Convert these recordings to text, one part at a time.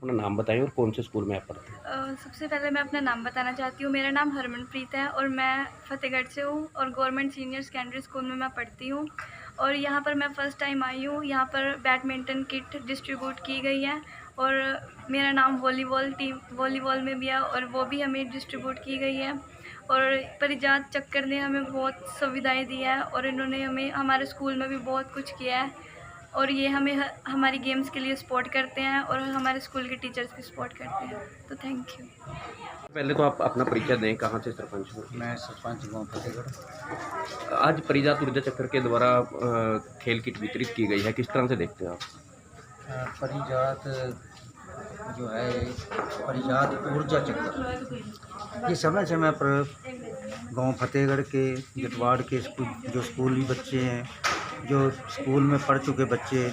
अपना नाम बताएँ और कौन से स्कूल में आप पढ़ते हैं? सबसे पहले मैं अपना नाम बताना चाहती हूँ। मेरा नाम हरमनप्रीत है और मैं फ़तेहगढ़ से हूँ और गवर्नमेंट सीनियर सेकेंडरी स्कूल में मैं पढ़ती हूँ। और यहाँ पर मैं फ़र्स्ट टाइम आई हूँ। यहाँ पर बैडमिंटन किट डिस्ट्रीब्यूट की गई है और मेरा नाम वॉलीबॉल में भी है और वो भी हमें डिस्ट्रीब्यूट की गई है। और परिजात चक्कर ने हमें बहुत सुविधाएँ दी है और इन्होंने हमें हमारे स्कूल में भी बहुत कुछ किया है। और ये हमें हमारी गेम्स के लिए सपोर्ट करते हैं और हमारे स्कूल के टीचर्स भी सपोर्ट करते हैं। तो थैंक यू। पहले तो आप अपना परिचय दें, कहाँ से सरपंच हो? मैं सरपंच गाँव फतेहगढ़। आज परिजात ऊर्जा चक्र के द्वारा खेल किट वितरित की गई है, किस तरह से देखते हैं आप? परिजात जो है परिजात ऊर्जा चक्र ये समय समय पर गांव फतेहगढ़ के जटवाड़ के जो स्कूली बच्चे हैं, जो स्कूल में पढ़ चुके बच्चे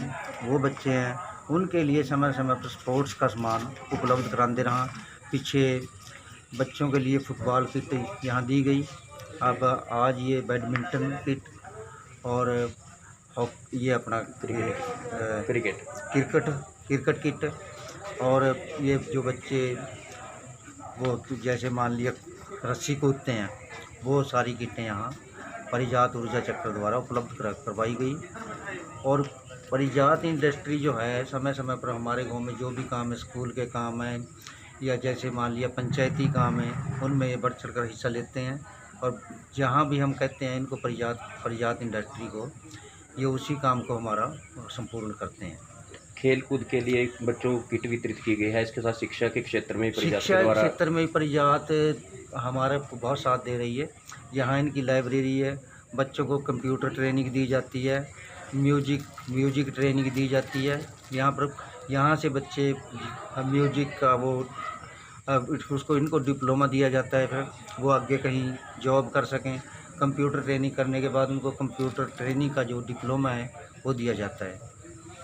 वो बच्चे हैं, उनके लिए समय समय पर स्पोर्ट्स का सामान उपलब्ध कराते रहा। पीछे बच्चों के लिए फुटबॉल किट यहाँ दी गई। अब आज ये बैडमिंटन किट और ये अपना क्रिकेट। क्रिकेट क्रिकेट किट और ये जो बच्चे वो जैसे मान लिया रस्सी कूदते हैं, वो सारी किटें यहाँ परिजात ऊर्जा चक्र द्वारा उपलब्ध करवाई गई। और परिजात इंडस्ट्री जो है समय समय पर हमारे गांव में जो भी काम है, स्कूल के काम हैं या जैसे मान लिया पंचायती काम है, उनमें ये बढ़ चढ़ कर हिस्सा लेते हैं। और जहाँ भी हम कहते हैं इनको परिजात इंडस्ट्री को, ये उसी काम को हमारा संपूर्ण करते हैं। खेल कूद के लिए बच्चों को किट वितरित की गई है, इसके साथ शिक्षा के क्षेत्र में परिजात के शिक्षा द्वारा क्षेत्र में परिजात हमारे को बहुत साथ दे रही है। यहाँ इनकी लाइब्रेरी है, बच्चों को कंप्यूटर ट्रेनिंग दी जाती है, म्यूजिक ट्रेनिंग दी जाती है। यहाँ से बच्चे म्यूजिक का वो उसको इनको डिप्लोमा दिया जाता है, फिर वो आगे कहीं जॉब कर सकें। कंप्यूटर ट्रेनिंग करने के बाद उनको कंप्यूटर ट्रेनिंग का जो डिप्लोमा है वो दिया जाता है।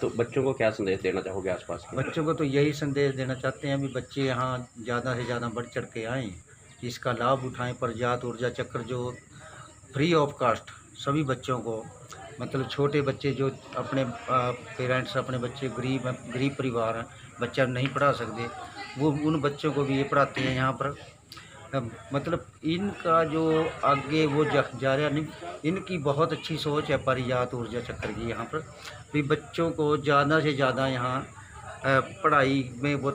तो बच्चों को क्या संदेश देना चाहोगे आसपास के? बच्चों को तो यही संदेश देना चाहते हैं, अभी बच्चे यहाँ ज़्यादा से ज़्यादा बढ़ चढ़ के आएँ, इसका लाभ उठाएं। परिजात ऊर्जा चक्र जो फ्री ऑफ कास्ट सभी बच्चों को, मतलब छोटे बच्चे जो अपने पेरेंट्स अपने बच्चे गरीब परिवार हैं, बच्चा नहीं पढ़ा सकते, वो उन बच्चों को भी ये पढ़ाते हैं यहाँ पर। मतलब इनका जो आगे वो जा रहा नहीं, इनकी बहुत अच्छी सोच है परिजात ऊर्जा चक्र की। यहाँ पर भी बच्चों को ज़्यादा से ज़्यादा यहाँ पढ़ाई में वो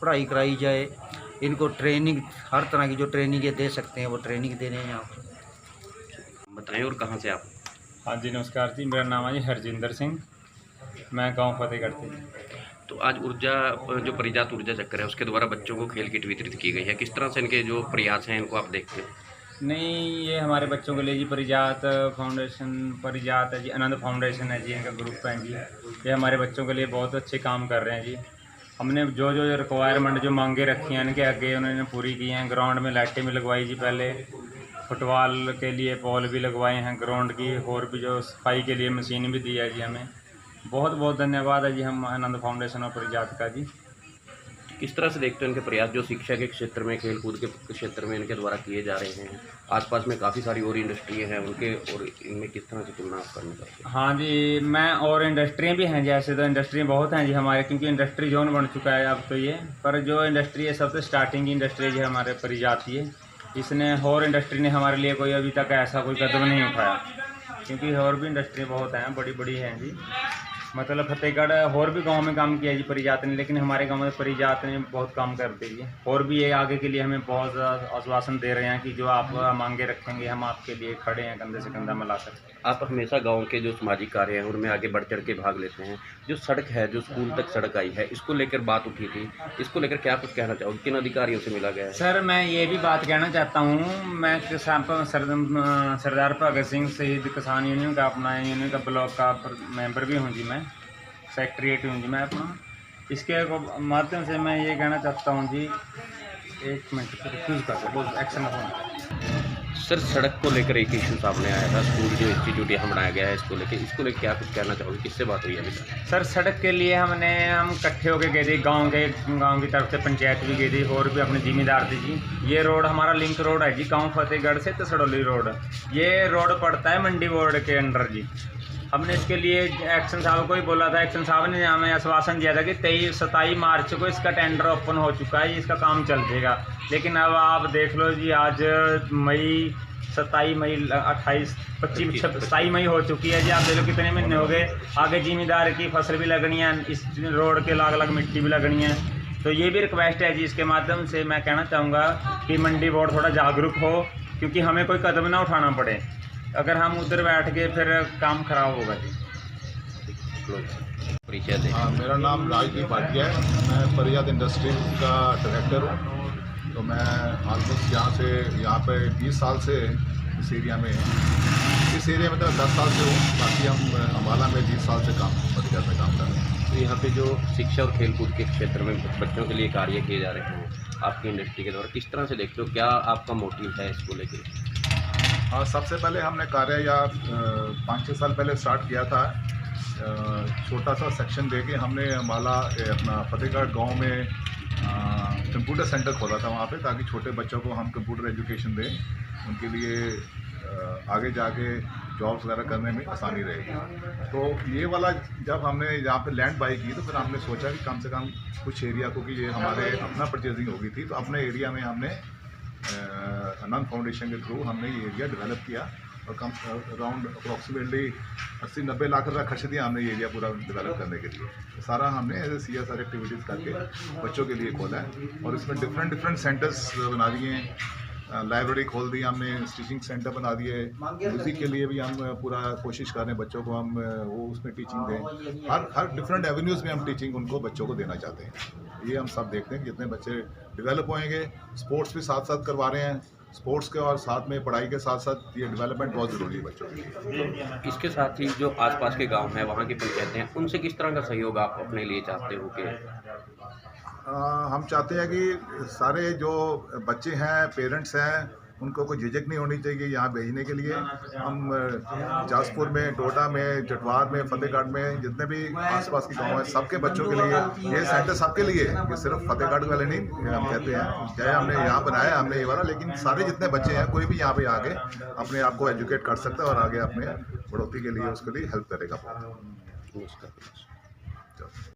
पढ़ाई कराई जाए। इनको ट्रेनिंग हर तरह की जो ट्रेनिंग ये दे सकते हैं वो ट्रेनिंग दे रहे हैं यहाँ पर। बताएं और कहाँ से आप? हाँ जी, नमस्कार जी। मेरा नाम है जी हरजिंदर सिंह, मैं गांव फतेहगढ़ से। तो आज जो परिजात ऊर्जा चक्र है उसके द्वारा बच्चों को खेल किट वितरित की गई है, किस तरह से इनके जो प्रयास हैं इनको आप देखते हैं? नहीं, ये हमारे बच्चों के लिए जी परिजात है जी, आनंद फाउंडेशन है जी, इनका ग्रुप है जी। ये हमारे बच्चों के लिए बहुत अच्छे काम कर रहे हैं जी। हमने जो जो रिक्वायरमेंट जो मांगे रखी हैं इनके आगे उन्होंने पूरी की हैं। ग्राउंड में लाइटें भी लगवाई जी, पहले फुटबॉल के लिए बॉल भी लगवाए हैं ग्राउंड की, और भी जो सफाई के लिए मशीन भी दी है जी हमें। बहुत बहुत धन्यवाद है जी हम आनंद फाउंडेशन और परिजात का जी। किस तरह से देखते हैं इनके प्रयास जो शिक्षा के क्षेत्र में, खेल कूद के क्षेत्र में इनके द्वारा किए जा रहे हैं? आसपास में काफ़ी सारी और इंडस्ट्री हैं उनके, और इनमें किस तरह से तुलना आप करना चाहते हैं? हाँ जी, मैं और इंडस्ट्रियाँ भी हैं जैसे, तो इंडस्ट्रियाँ बहुत हैं जी हमारे, क्योंकि इंडस्ट्री जोन बन चुका है अब तो ये। पर जो इंडस्ट्री है सबसे स्टार्टिंग की इंडस्ट्री है हमारे परिजात की है। इसने और इंडस्ट्री ने हमारे लिए कोई अभी तक ऐसा कोई कदम नहीं उठाया, क्योंकि और भी इंडस्ट्री बहुत हैं, बड़ी बड़ी हैं जी। मतलब फतेहगढ़ और भी गांव में काम किया जी परिजात ने, लेकिन हमारे गांव में परिजात ने बहुत काम कर दी है। और भी ये आगे के लिए हमें बहुत आश्वासन दे रहे हैं कि जो आप मांगे रखेंगे हम आपके लिए खड़े हैं कंधे से कंधा मिला सकते हैं। आप हमेशा गांव के जो सामाजिक कार्य हैं उनमें आगे बढ़ चढ़ के भाग लेते हैं। जो सड़क है, जो स्कूल तक सड़क आई है, इसको लेकर बात उठी थी, इसको लेकर क्या कुछ कहना चाहोगे? किन अधिकारियों से मिला गया है? सर, मैं ये भी बात कहना चाहता हूँ, मैं सरदार भगत सिंह शहीद किसान यूनियन का अपना यूनियन का ब्लॉक का मेंबर भी हूँ जी, मैं सेक्रेटरी हूँ जी मैं अपना। इसके माध्यम से मैं ये कहना चाहता हूँ जी, एक मिनट एक्शन सर, सड़क को लेकर एक इशू सामने आया था, स्कूल जो इंस्टीट्यूट यहाँ बनाया गया है इसको लेकर क्या कुछ कहना चाहोगे? किससे बात हुई अभी तक? सर, सड़क के लिए हम इकट्ठे होकर गए थे, गांव की तरफ से पंचायत भी गई थी और भी अपने जिम्मेदार थे जी। ये रोड हमारा लिंक रोड है जी, गांव फतेहगढ़ से तसड़ौली रोड। ये रोड पड़ता है मंडी बोर्ड के अंडर जी। हमने इसके लिए एक्शन साहब को ही बोला था। एक्शन साहब ने हमें आश्वासन दिया था कि 27 मार्च को इसका टेंडर ओपन हो चुका है, इसका काम चल जाएगा। लेकिन अब आप देख लो जी, आज मई 27 मई 28 25 27 मई हो चुकी है जी। आप देख लो कितने महीने हो गए। आगे जिम्मेदार की फसल भी लगनी है, इस रोड के अलग मिट्टी भी लगनी है। तो ये भी रिक्वेस्ट है जी, इसके माध्यम से मैं कहना चाहूँगा कि मंडी बोर्ड थोड़ा जागरूक हो, क्योंकि हमें कोई कदम ना उठाना पड़े। अगर हम उधर बैठ के फिर काम खराब होगा जी। परिचय दें। हाँ, मेरा नाम राजदीप भाटिया है। मैं परियाद इंडस्ट्रीज का डायरेक्टर हूँ। तो मैं ऑलमोस्ट यहाँ पे 20 साल से इस एरिया में इस एरिया में तो 10 साल से हूँ। बाकी हम अम्बाला में 20 साल से परियाद में काम कर रहे हैं। तो यहाँ पे जो शिक्षा और खेलकूद के क्षेत्र में बच्चों के लिए कार्य किए जा रहे हैं आपकी इंडस्ट्री के द्वारा, किस तरह से देखते हो, क्या आपका मोटिव है इसको लेकर? हाँ, सबसे पहले हमने कार्य 5-6 साल पहले स्टार्ट किया था। छोटा सा सेक्शन देके हमने अम्बाला अपना फतेहगढ़ गांव में कंप्यूटर सेंटर खोला था वहाँ पे, ताकि छोटे बच्चों को हम कंप्यूटर एजुकेशन दें, उनके लिए आगे जाके जॉब्स वगैरह करने में आसानी रहेगी। तो ये वाला जब हमने यहाँ पे लैंड बाई की, तो फिर हमने सोचा कि कम से कम कुछ एरिया को, कि ये हमारे अपना परचेजिंग होगी थी, तो अपने एरिया में हमने आनंद फाउंडेशन के थ्रू हमने ये एरिया डेवलप किया और कम अराउंड अप्रॉक्सीमेटली 80-90 लाख रुपये खर्च दिया हमने ये एरिया पूरा डेवलप करने के लिए। सारा हमने ऐसे CSR एक्टिविटीज़ करके बच्चों के लिए खोला है और इसमें डिफरेंट सेंटर्स बना दिए हैं। लाइब्रेरी खोल दी हमने, स्टिचिंग सेंटर बना दिए, म्यूज़िक के लिए भी हम पूरा कोशिश कर रहे हैं बच्चों को हम वो उसमें टीचिंग दें। हर डिफरेंट एवेन्यूज़ में हम टीचिंग उनको बच्चों को देना चाहते हैं। ये हम सब देखते हैं कि जितने बच्चे डेवलप होंगे। स्पोर्ट्स भी साथ साथ करवा रहे हैं, स्पोर्ट्स के और साथ में पढ़ाई के साथ साथ ये डेवलपमेंट बहुत ज़रूरी है बच्चों के लिए। इसके साथ ही जो आसपास के गांव हैं, वहाँ की पंचायतें हैं, उनसे किस तरह का सहयोग आप अपने लिए चाहते हो कि हम चाहते हैं कि सारे जो बच्चे हैं, पेरेंट्स हैं, उनको कोई झिझक नहीं होनी चाहिए यहाँ भेजने के लिए। हम जासपुर में, डोडा में, जटवार में, फतेहगढ़ में, जितने भी आसपास के गांव हैं, सबके बच्चों के लिए ये सेंटर सबके लिए, ये सिर्फ फतेहगढ़ वाले नहीं हम कहते हैं। चाहे हमने यहाँ बनाया हमने ये वाला, लेकिन सारे जितने बच्चे हैं, कोई भी यहाँ पे आके अपने आप को एजुकेट कर सकता है और आगे अपने बढ़ोतरी के लिए उसके लिए हेल्प करेगा।